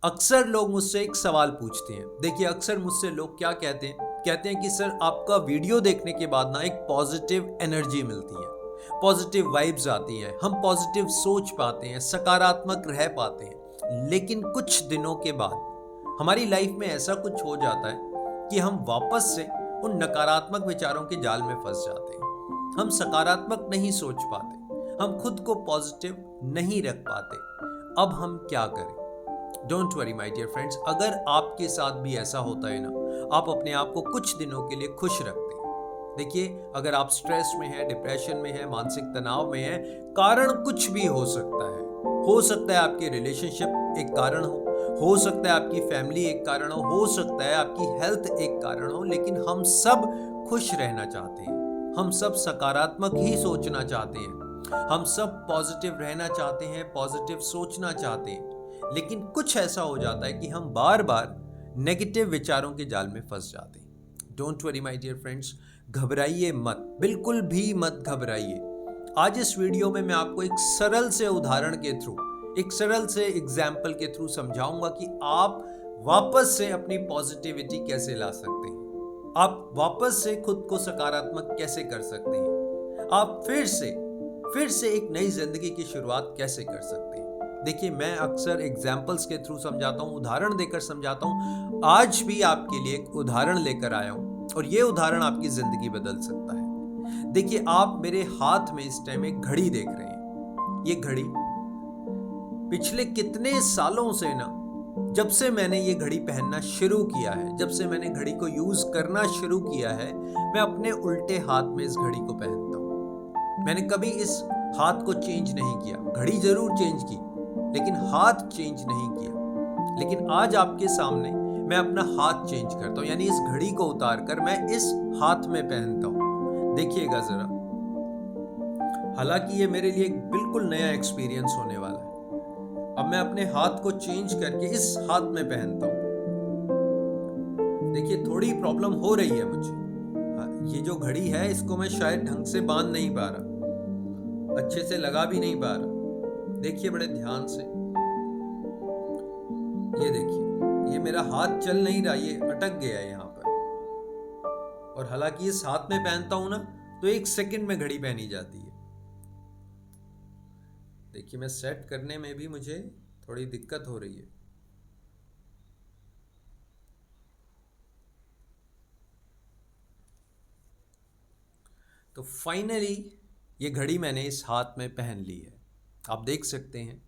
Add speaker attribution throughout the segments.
Speaker 1: अक्सर लोग मुझसे एक सवाल पूछते हैं। देखिए, अक्सर मुझसे लोग क्या कहते हैं कि सर आपका वीडियो देखने के बाद ना एक पॉजिटिव एनर्जी मिलती है, पॉजिटिव वाइब्स आती हैं, हम पॉजिटिव सोच पाते हैं, सकारात्मक रह पाते हैं। लेकिन कुछ दिनों के बाद हमारी लाइफ में ऐसा कुछ हो जाता है कि हम वापस से उन नकारात्मक विचारों के जाल में फंस जाते हैं। हम सकारात्मक नहीं सोच पाते, हम खुद को पॉजिटिव नहीं रख पाते। अब हम क्या करें? Don't worry my dear friends, अगर आपके साथ भी ऐसा होता है ना, आप अपने आप को कुछ दिनों के लिए खुश रखते हैं। देखिए, अगर आप स्ट्रेस में हैं, डिप्रेशन में हैं, मानसिक तनाव में हैं, कारण कुछ भी हो सकता है। हो सकता है आपके रिलेशनशिप एक कारण हो सकता है आपकी फैमिली एक कारण हो सकता है आपकी हेल्थ एक कारण हो, लेकिन हम सब खुश रहना चाहते हैं, हम सब सकारात्मक ही सोचना चाहते हैं, हम सब पॉजिटिव रहना चाहते हैं, पॉजिटिव सोचना चाहते हैं। लेकिन कुछ ऐसा हो जाता है कि हम बार बार नेगेटिव विचारों के जाल में फंस जाते हैं। Don't worry my dear friends, घबराइए मत, बिल्कुल भी मत घबराइए। आज इस वीडियो में मैं आपको एक सरल से उदाहरण के थ्रू, एक सरल से एग्जाम्पल के थ्रू समझाऊंगा कि आप वापस से अपनी पॉजिटिविटी कैसे ला सकते हैं, आप वापस से खुद को सकारात्मक कैसे कर सकते हैं, आप फिर से एक नई जिंदगी की शुरुआत कैसे कर सकते हैं। देखिए, मैं अक्सर एग्जाम्पल्स के थ्रू समझाता हूँ, उदाहरण देकर समझाता हूँ। आज भी आपके लिए एक उदाहरण लेकर आया हूँ और ये उदाहरण आपकी जिंदगी बदल सकता है। देखिए, आप मेरे हाथ में इस टाइम एक घड़ी देख रहे हैं। ये घड़ी पिछले कितने सालों से ना, जब से मैंने ये घड़ी पहनना शुरू किया है, जब से मैंने घड़ी को यूज करना शुरू किया है, मैं अपने उल्टे हाथ में इस घड़ी को पहनता हूँ। मैंने कभी इस हाथ को चेंज नहीं किया। घड़ी जरूर चेंज की, लेकिन हाथ चेंज नहीं किया। लेकिन आज आपके सामने मैं अपना हाथ चेंज करता हूं, यानी इस घड़ी को उतार कर मैं इस हाथ में पहनता हूं। देखिएगा जरा, हालांकि ये मेरे लिए एक बिल्कुल नया एक्सपीरियंस होने वाला है। अब मैं अपने हाथ को चेंज करके इस हाथ में पहनता हूं। देखिए, थोड़ी प्रॉब्लम हो रही है मुझे। ये जो घड़ी है, इसको मैं शायद ढंग से बांध नहीं पा रहा, अच्छे से लगा भी नहीं पा रहा। देखिए बड़े ध्यान से, ये देखिए, ये मेरा हाथ चल नहीं रहा, ये अटक गया है यहाँ पर। और हालांकि इस हाथ में पहनता हूं ना, तो 1 सेकंड में घड़ी पहनी जाती है। देखिए, मैं सेट करने में भी मुझे थोड़ी दिक्कत हो रही है। तो फाइनली ये घड़ी मैंने इस हाथ में पहन ली है। आप देख सकते हैं,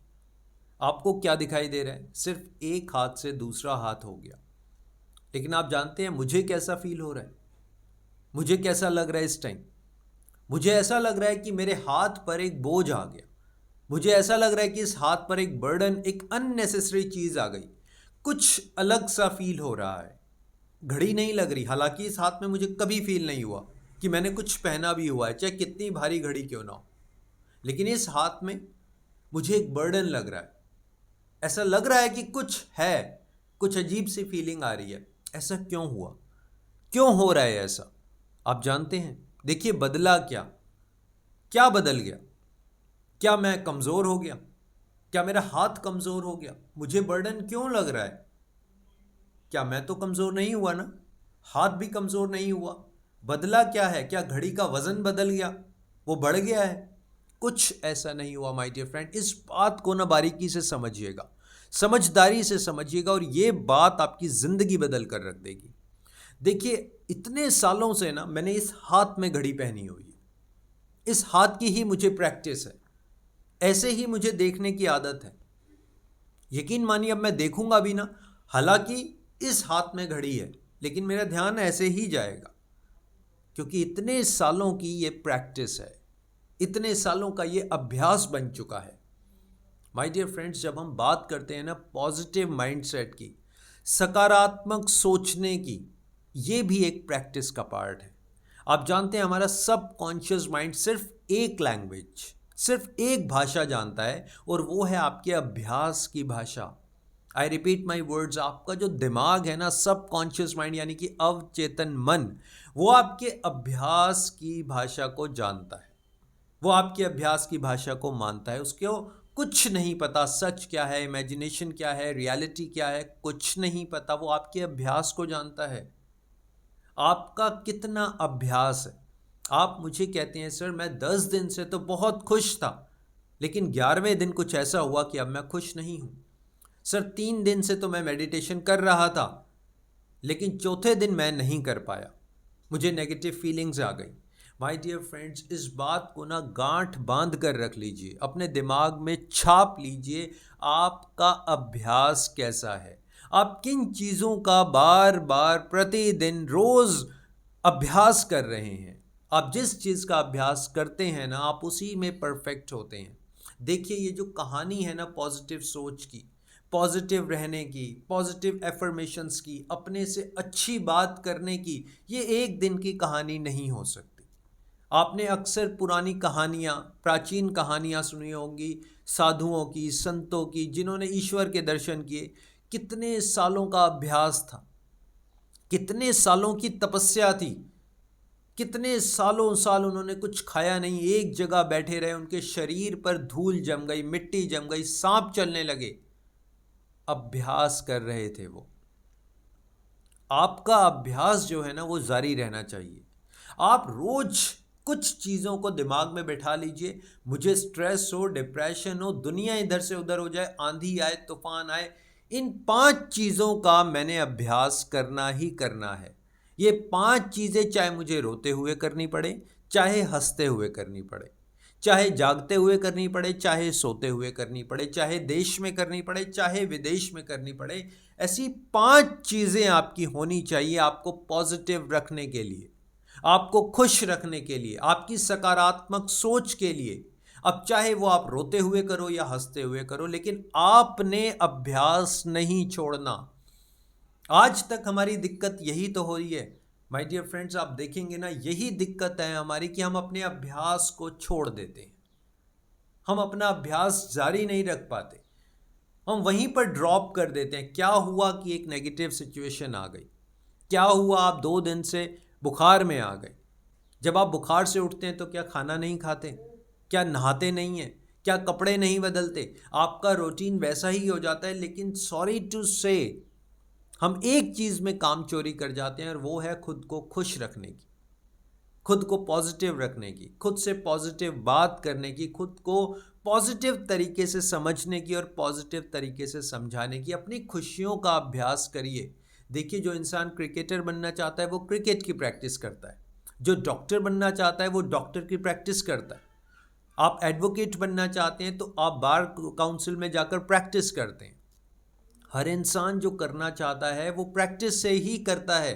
Speaker 1: आपको क्या दिखाई दे रहा है? सिर्फ एक हाथ से दूसरा हाथ हो गया। लेकिन आप जानते हैं मुझे कैसा फील हो रहा है? मुझे कैसा लग रहा है इस टाइम? मुझे ऐसा लग रहा है कि मेरे हाथ पर एक बोझ आ गया। मुझे ऐसा लग रहा है कि इस हाथ पर एक बर्डन, एक अननेसेसरी चीज आ गई। कुछ अलग सा फील हो रहा है। घड़ी नहीं लग रही, हालांकि इस हाथ में मुझे कभी फील नहीं हुआ कि मैंने कुछ पहना भी हुआ है, चाहे कितनी भारी घड़ी क्यों ना हो। लेकिन इस हाथ में मुझे एक बर्डन लग रहा है। ऐसा लग रहा है कि कुछ है, कुछ अजीब सी फीलिंग आ रही है। ऐसा क्यों हुआ? क्यों हो रहा है ऐसा? आप जानते हैं? देखिए, बदला क्या? क्या बदल गया? क्या मैं कमजोर हो गया? क्या मेरा हाथ कमजोर हो गया? मुझे बर्डन क्यों लग रहा है? क्या मैं तो कमजोर नहीं हुआ ना? हाथ भी कमजोर नहीं हुआ। बदला क्या है? क्या घड़ी का वजन बदल गया? वो बढ़ गया है? कुछ ऐसा नहीं हुआ माय डियर फ्रेंड। इस बात को ना बारीकी से समझिएगा, समझदारी से समझिएगा, और ये बात आपकी जिंदगी बदल कर रख देगी। देखिए, इतने सालों से ना मैंने इस हाथ में घड़ी पहनी हुई है। इस हाथ की ही मुझे प्रैक्टिस है, ऐसे ही मुझे देखने की आदत है। यकीन मानिए, अब मैं देखूंगा भी ना, हालांकि इस हाथ में घड़ी है, लेकिन मेरा ध्यान ऐसे ही जाएगा, क्योंकि इतने सालों की ये प्रैक्टिस है, इतने सालों का ये अभ्यास बन चुका है। माय डियर फ्रेंड्स, जब हम बात करते हैं ना पॉजिटिव माइंडसेट की, सकारात्मक सोचने की, ये भी एक प्रैक्टिस का पार्ट है। आप जानते हैं, हमारा सबकॉन्शियस माइंड सिर्फ एक लैंग्वेज, सिर्फ एक भाषा जानता है, और वो है आपके अभ्यास की भाषा। आई रिपीट माई वर्ड्स, आपका जो दिमाग है ना, सबकॉन्शियस माइंड यानी कि अवचेतन मन, वो आपके अभ्यास की भाषा को जानता है, वो आपके अभ्यास की भाषा को मानता है, उसको कुछ नहीं पता सच क्या है, इमेजिनेशन क्या है, रियलिटी क्या है, कुछ नहीं पता। वो आपके अभ्यास को जानता है, आपका कितना अभ्यास है। आप मुझे कहते हैं सर मैं 10 दिन से तो बहुत खुश था, लेकिन 11वें दिन कुछ ऐसा हुआ कि अब मैं खुश नहीं हूँ। सर 3 दिन से तो मैं मेडिटेशन कर रहा था, लेकिन चौथे दिन मैं नहीं कर पाया, मुझे नेगेटिव फीलिंग्स आ गई। माय डियर फ्रेंड्स, इस बात को ना गांठ बांध कर रख लीजिए, अपने दिमाग में छाप लीजिए। आपका अभ्यास कैसा है, आप किन चीज़ों का बार बार प्रतिदिन रोज अभ्यास कर रहे हैं। आप जिस चीज़ का अभ्यास करते हैं ना, आप उसी में परफेक्ट होते हैं। देखिए ये जो कहानी है ना पॉजिटिव सोच की, पॉजिटिव रहने की, पॉजिटिव एफर्मेशंस की, अपने से अच्छी बात करने की, ये एक दिन की कहानी नहीं हो सकती। आपने अक्सर पुरानी कहानियाँ, प्राचीन कहानियाँ सुनी होंगी, साधुओं की, संतों की, जिन्होंने ईश्वर के दर्शन किए। कितने सालों का अभ्यास था, कितने सालों की तपस्या थी, कितने सालों साल उन्होंने कुछ खाया नहीं, एक जगह बैठे रहे, उनके शरीर पर धूल जम गई, मिट्टी जम गई, सांप चलने लगे, अभ्यास कर रहे थे वो। आपका अभ्यास जो है ना वो जारी रहना चाहिए। आप रोज कुछ चीज़ों को दिमाग में बैठा लीजिए। मुझे स्ट्रेस हो, डिप्रेशन हो, दुनिया इधर से उधर हो जाए, आंधी आए, तूफान आए, इन 5 चीज़ों का मैंने अभ्यास करना ही करना है। ये 5 चीज़ें चाहे मुझे रोते हुए करनी पड़े, चाहे हंसते हुए करनी पड़े, चाहे जागते हुए करनी पड़े, चाहे सोते हुए करनी पड़े, चाहे देश में करनी पड़े, चाहे विदेश में करनी पड़े, ऐसी 5 चीज़ें आपकी होनी चाहिए आपको पॉजिटिव रखने के लिए, आपको खुश रखने के लिए, आपकी सकारात्मक सोच के लिए। अब चाहे वो आप रोते हुए करो या हंसते हुए करो, लेकिन आपने अभ्यास नहीं छोड़ना। आज तक हमारी दिक्कत यही तो हो रही है माय डियर फ्रेंड्स। आप देखेंगे ना, यही दिक्कत है हमारी कि हम अपने अभ्यास को छोड़ देते हैं, हम अपना अभ्यास जारी नहीं रख पाते, हम वहीं पर ड्रॉप कर देते हैं। क्या हुआ कि एक नेगेटिव सिचुएशन आ गई, क्या हुआ आप 2 दिन से बुखार में आ गए। जब आप बुखार से उठते हैं तो क्या खाना नहीं खाते, क्या नहाते नहीं हैं, क्या कपड़े नहीं बदलते, आपका रूटीन वैसा ही हो जाता है। लेकिन सॉरी टू से हम एक चीज़ में काम चोरी कर जाते हैं, और वो है खुद को खुश रखने की, खुद को पॉजिटिव रखने की, खुद से पॉजिटिव बात करने की, खुद को पॉजिटिव तरीके से समझने की और पॉजिटिव तरीके से समझाने की। अपनी खुशियों का अभ्यास करिए। देखिए जो इंसान क्रिकेटर बनना चाहता है वो क्रिकेट की प्रैक्टिस करता है, जो डॉक्टर बनना चाहता है वो डॉक्टर की प्रैक्टिस करता है, आप एडवोकेट बनना चाहते हैं तो आप बार काउंसिल में जाकर प्रैक्टिस करते हैं। हर इंसान जो करना चाहता है वो प्रैक्टिस से ही करता है।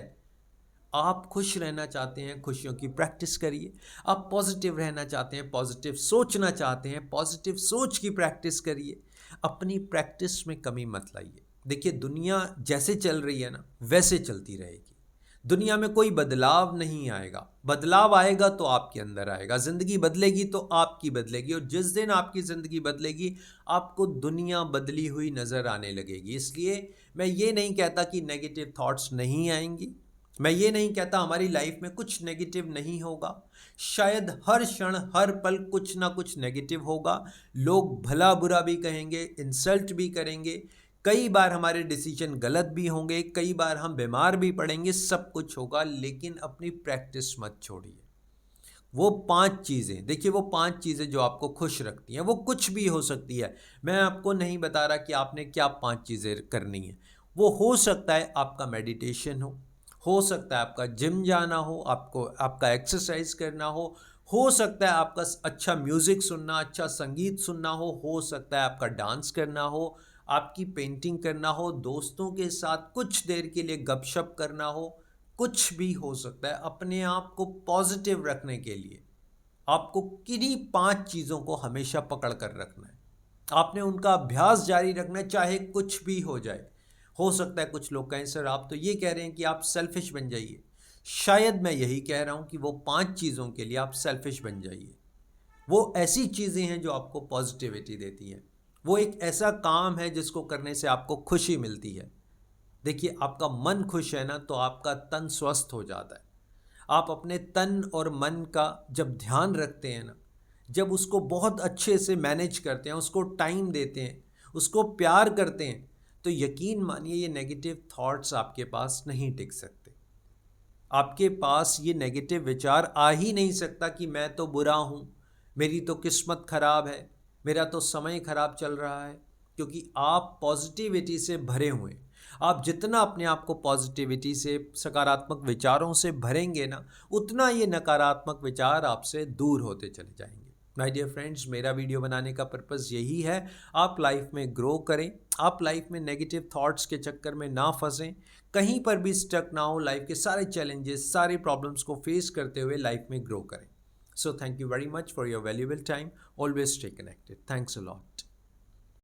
Speaker 1: आप खुश रहना चाहते हैं, खुशियों की प्रैक्टिस करिए। आप पॉजिटिव रहना चाहते हैं, पॉजिटिव सोचना चाहते हैं, पॉजिटिव सोच की प्रैक्टिस करिए। अपनी प्रैक्टिस में कमी मत लाइए। देखिए दुनिया जैसे चल रही है ना वैसे चलती रहेगी, दुनिया में कोई बदलाव नहीं आएगा। बदलाव आएगा तो आपके अंदर आएगा, ज़िंदगी बदलेगी तो आपकी बदलेगी, और जिस दिन आपकी ज़िंदगी बदलेगी आपको दुनिया बदली हुई नज़र आने लगेगी। इसलिए मैं ये नहीं कहता कि नेगेटिव थॉट्स नहीं आएंगी, मैं ये नहीं कहता हमारी लाइफ में कुछ नेगेटिव नहीं होगा। शायद हर क्षण हर पल कुछ ना कुछ नेगेटिव होगा। लोग भला बुरा भी कहेंगे, इंसल्ट भी करेंगे, कई बार हमारे डिसीजन गलत भी होंगे, कई बार हम बीमार भी पड़ेंगे, सब कुछ होगा। लेकिन अपनी प्रैक्टिस मत छोड़िए। वो 5 चीज़ें देखिए, वो 5 चीज़ें जो आपको खुश रखती हैं, वो कुछ भी हो सकती है। मैं आपको नहीं बता रहा कि आपने क्या 5 चीज़ें करनी है। वो हो सकता है आपका मेडिटेशन हो सकता है आपका जिम जाना हो, आपको आपका एक्सरसाइज करना हो सकता है आपका अच्छा म्यूज़िक सुनना, अच्छा संगीत सुनना हो सकता है आपका डांस करना हो, आपकी पेंटिंग करना हो, दोस्तों के साथ कुछ देर के लिए गपशप करना हो, कुछ भी हो सकता है। अपने आप को पॉजिटिव रखने के लिए आपको किन्हीं 5 चीज़ों को हमेशा पकड़ कर रखना है। आपने उनका अभ्यास जारी रखना है, चाहे कुछ भी हो जाए। हो सकता है कुछ लोग कहें सर आप तो ये कह रहे हैं कि आप सेल्फिश बन जाइए। शायद मैं यही कह रहा हूँ कि वो 5 चीज़ों के लिए आप सेल्फिश बन जाइए। वो ऐसी चीज़ें हैं जो आपको पॉजिटिविटी देती हैं। वो एक ऐसा काम है जिसको करने से आपको खुशी मिलती है। देखिए आपका मन खुश है ना तो आपका तन स्वस्थ हो जाता है। आप अपने तन और मन का जब ध्यान रखते हैं ना, जब उसको बहुत अच्छे से मैनेज करते हैं, उसको टाइम देते हैं, उसको प्यार करते हैं, तो यकीन मानिए ये नेगेटिव थॉट्स आपके पास नहीं टिक सकते। आपके पास ये नेगेटिव विचार आ ही नहीं सकता कि मैं तो बुरा हूँ, मेरी तो किस्मत खराब है, मेरा तो समय खराब चल रहा है, क्योंकि आप पॉजिटिविटी से भरे हुए हैं। आप जितना अपने आप को पॉजिटिविटी से, सकारात्मक विचारों से भरेंगे ना, उतना ये नकारात्मक विचार आपसे दूर होते चले जाएंगे। माय डियर फ्रेंड्स, मेरा वीडियो बनाने का पर्पज़ यही है, आप लाइफ में ग्रो करें, आप लाइफ में नेगेटिव थॉट्स के चक्कर में ना फंसें, कहीं पर भी स्टक ना हो, लाइफ के सारे चैलेंजेस, सारे प्रॉब्लम्स को फेस करते हुए लाइफ में ग्रो करें। So thank you very much for your valuable time. Always stay connected. Thanks a lot.